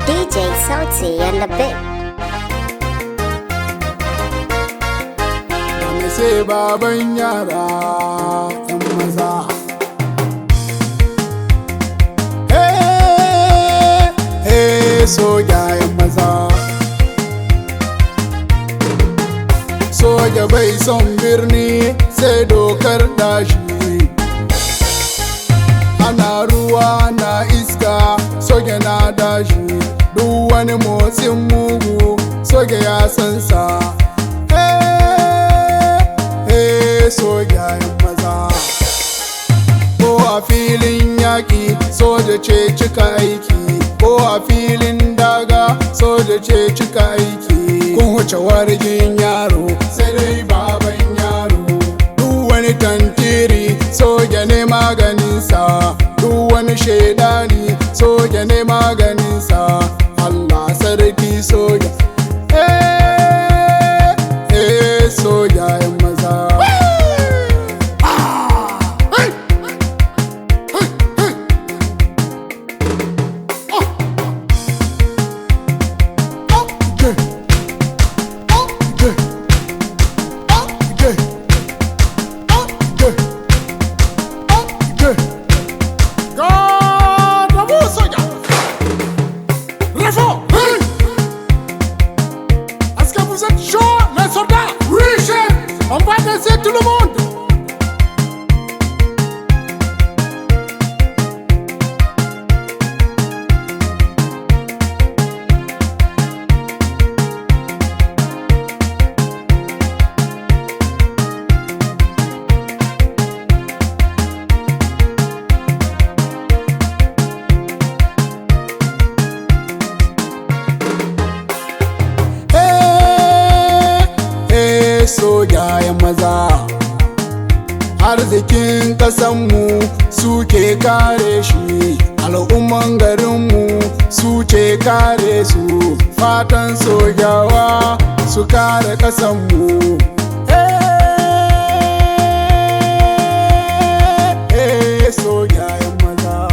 DJ Sauti and the bit. Wani sai baban yara ‘yan maza. Hey, soja ‘yan maza. Soja bai son birni sai dokar dashi. Ana ruwa na iska soja na dashi. Duk wani motsin mugu soja ya san sa. Soja ‘yan maza. Ko a filin yaƙi soja ce cika aiki, ko a filin daga soja ce cika aiki. Kun wuce wargin yaro sai dai baban yaro. Duk wani tantiri soja ne maganinsa, duk wani shaidani soja ne maganinsa. Allah sarki soja. Soja ‘yan maza. Est-ce que vous êtes chaud, les soldats? Oui, chef. On va danser tout le monde. Soja ‘yan maza. Arzikin ƙasanmu suke kare shi, al'umman garinmu suke kare su. Fatan sojawa su kare ƙasanmu. Soja ‘yan maza.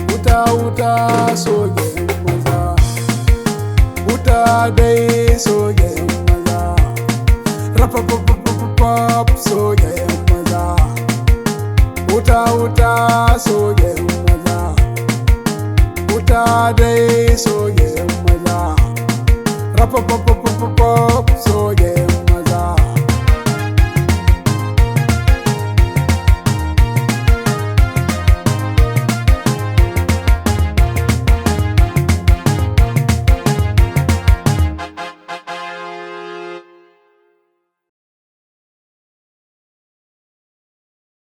Wuta soja ‘yan maza. Wuta dai soja ‘yan maza. Rapapapapapap soja ‘yan maza. Wuta soja ‘yan maza. Wuta dai soja ‘yan maza. Rapapapapap